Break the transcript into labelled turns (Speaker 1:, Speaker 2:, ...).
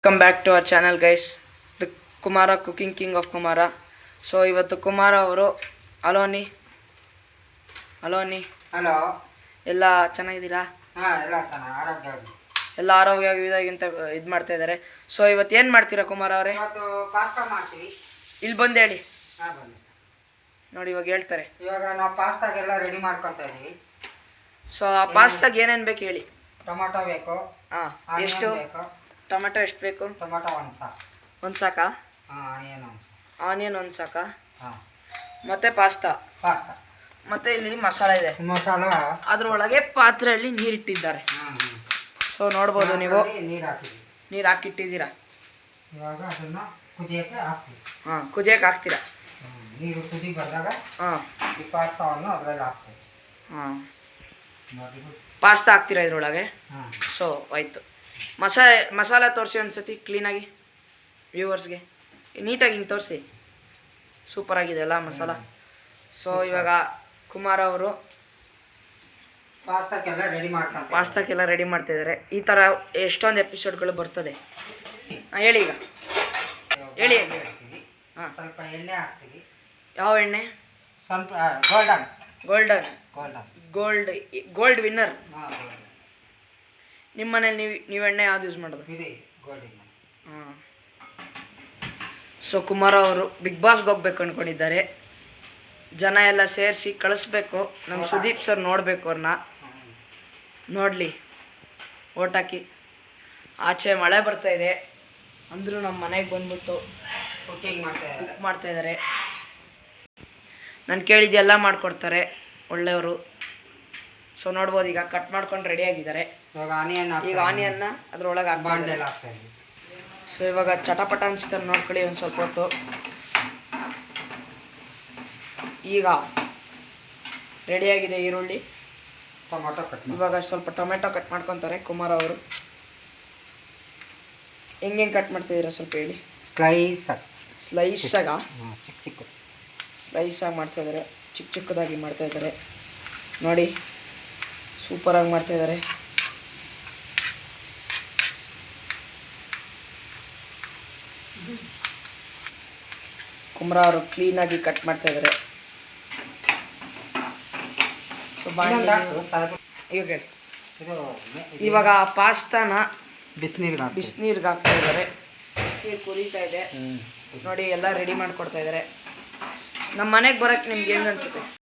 Speaker 1: Welcome back to our channel guys, the Kumara cooking king of Kumara. So ಇವತ್ತು ಕುಮಾರ ಅವರು ಅಲೋನಿ
Speaker 2: hello,
Speaker 1: ಎಲ್ಲ ಚೆನ್ನಾಗಿದ್ದೀರಾ? ಎಲ್ಲ ಆರೋಗ್ಯವಾಗಿಂತ ಇದು ಮಾಡ್ತಾ ಇದ್ದಾರೆ. ಸೊ ಇವತ್ತು ಏನು ಮಾಡ್ತೀರಾ ಕುಮಾರ ಅವರೇ?
Speaker 2: ಪಾಸ್ತಾ ಮಾಡ್ತೀವಿ.
Speaker 1: ಇಲ್ಲಿ ಬಂದು ಹೇಳಿ. ನೋಡಿ ಇವಾಗ ಹೇಳ್ತಾರೆ.
Speaker 2: ಇವಾಗ ನಾವು ಪಾಸ್ತಾಗೆಲ್ಲ ರೆಡಿ ಮಾಡ್ಕೊತಾ ಇದೀವಿ.
Speaker 1: ಸೊ ಆ ಪಾಸ್ತಾಗೆ ಏನೇನು ಬೇಕು ಹೇಳಿ.
Speaker 2: ಟೊಮಾಟೊ ಬೇಕು.
Speaker 1: ಎಷ್ಟು ಟೊಮೆಟೊ ಎಷ್ಟು ಬೇಕು?
Speaker 2: ಟೊಮಾಟೊ ಒಂದು
Speaker 1: ಸಾಕಾ? ಆನಿಯನ್ ಒಂದು ಸಾಕಾ? ಮತ್ತೆ ಪಾಸ್ತಾ ಮತ್ತೆ ಇಲ್ಲಿ ಮಸಾಲೆ ಇದೆ. ಅದ್ರೊಳಗೆ ಪಾತ್ರೆಯಲ್ಲಿ ನೀರಿಟ್ಟಿದ್ದಾರೆ. ಸೊ ನೋಡ್ಬೋದು ನೀವು, ನೀರು ಹಾಕಿಟ್ಟಿದ್ದೀರಾ.
Speaker 2: ಇವಾಗ ಅದನ್ನ ಕುದಿಯಕ್ಕೆ ಹಾಕ್ತೀವಿ.
Speaker 1: ಕುದಿಯಕ್ಕೆ ಹಾಕ್ತೀರಾ?
Speaker 2: ನೀರು ಕುದಿ ಬಂದಾಗ ಈ ಪಾಸ್ತಾವನ್ನು ಅದರಲ್ಲಿ ಹಾಕ್ತೀವಿ.
Speaker 1: ಪಾಸ್ತಾ ಹಾಕ್ತೀರಾ ಇದ್ರೊಳಗೆ? ಸೊ ಆಯಿತು. ಮಸಾಲೆ ತೋರಿಸಿ ಒಂದ್ಸತಿ ಕ್ಲೀನಾಗಿ ವ್ಯೂವರ್ಸ್ಗೆ ನೀಟಾಗಿ ಹಿಂಗೆ ತೋರಿಸಿ. ಸೂಪರಾಗಿದೆ ಅಲ್ಲ ಮಸಾಲ. ಸೊ ಇವಾಗ ಕುಮಾರ ಅವರು ಪಾಸ್ತಾಕ್ಕೆಲ್ಲ ರೆಡಿ ಮಾಡ್ತಾಯಿದ್ದಾರೆ. ಈ ಥರ ಎಷ್ಟೊಂದು ಎಪಿಸೋಡ್ಗಳು ಬರ್ತದೆ. ಹೇಳಿ ಈಗ ಹೇಳಿ.
Speaker 2: ಸ್ವಲ್ಪ ಎಣ್ಣೆ ಹಾಕ್ತೀವಿ.
Speaker 1: ಯಾವ ಎಣ್ಣೆ?
Speaker 2: ಸ್ವಲ್ಪ
Speaker 1: ಗೋಲ್ಡ್ ವಿನ್ನರ್. ನಿಮ್ಮ ಮನೇಲಿ ನೀವು ಎಣ್ಣೆ ಯಾವ್ದು ಯೂಸ್ ಮಾಡೋದು? ಸೊ ಕುಮಾರ ಅವರು ಬಿಗ್ ಬಾಸ್ಗೆ ಹೋಗ್ಬೇಕು ಅಂದ್ಕೊಂಡಿದ್ದಾರೆ. ಜನ ಎಲ್ಲ ಸೇರಿಸಿ ಕಳಿಸ್ಬೇಕು. ನಮ್ಮ ಸುದೀಪ್ ಸರ್ ನೋಡಬೇಕು, ಅವ್ರನ್ನ ನೋಡಲಿ, ಓಟ್ ಹಾಕಿ. ಆಚೆ ಮಳೆ ಬರ್ತಾಯಿದೆ ಅಂದರೂ ನಮ್ಮ ಮನೆಗೆ ಬಂದ್ಬಿಟ್ಟು ಕುಕ್ ಮಾಡ್ತಾಯಿದ್ದಾರೆ. ನಾನು ಕೇಳಿದ್ದೆಲ್ಲ ಮಾಡಿಕೊಡ್ತಾರೆ, ಒಳ್ಳೆಯವರು. ಸೊ ನೋಡ್ಬೋದು, ಈಗ ಕಟ್ ಮಾಡ್ಕೊಂಡು ರೆಡಿಯಾಗಿದ್ದಾರೆ. ಈಗ ಆನಿಯನ್ನ ಅದ್ರೊಳಗೆ ಹಾಕ್ತಾರೆ. ಸೊ ಇವಾಗ ಚಟಪಟ ಅನ್ಸ್ತಾರೆ, ನೋಡ್ಕೊಳ್ಳಿ ಒಂದು ಸ್ವಲ್ಪ ಹೊತ್ತು. ಈಗ ರೆಡಿಯಾಗಿದೆ ಈರುಳ್ಳಿ, ಇವಾಗ ಸ್ವಲ್ಪ ಟೊಮೆಟೊ ಕಟ್ ಮಾಡ್ಕೊತಾರೆ ಕುಮಾರ್ ಅವರು. ಹೆಂಗೆ ಕಟ್ ಮಾಡ್ತಿದ್ದೀರಾ ಸ್ವಲ್ಪ ಹೇಳಿ. ಸ್ಲೈಸಾಗ ಮಾಡ್ತಾಯಿದ್ದಾರೆ, ಚಿಕ್ಕದಾಗಿ ಮಾಡ್ತಾಯಿದ್ದಾರೆ. ನೋಡಿ ಸೂಪರಾಗಿ ಮಾಡ್ತಾಯಿದ್ದಾರೆ. ಕುಮಾರ ಅವರು ಕ್ಲೀನಾಗಿ ಕಟ್ ಮಾಡ್ತಾಯಿದ್ದಾರೆ. ಇವಾಗ ಪಾಸ್ತಾನ ಬಿಸಿನೀರ್ಗೆ ಹಾಕ್ತಾ ಇದ್ದಾರೆ. ಬಿಸಿನೀರು ಕುದೀತಾ ಇದೆ ನೋಡಿ, ಎಲ್ಲ ರೆಡಿ ಮಾಡಿಕೊಡ್ತಾ ಇದ್ದಾರೆ. ನಮ್ಮ ಮನೆಗೆ ಬರೋಕ್ಕೆ ನಿಮ್ಗೆ ಹೆಂಗೆ ಅನ್ಸುತ್ತೆ?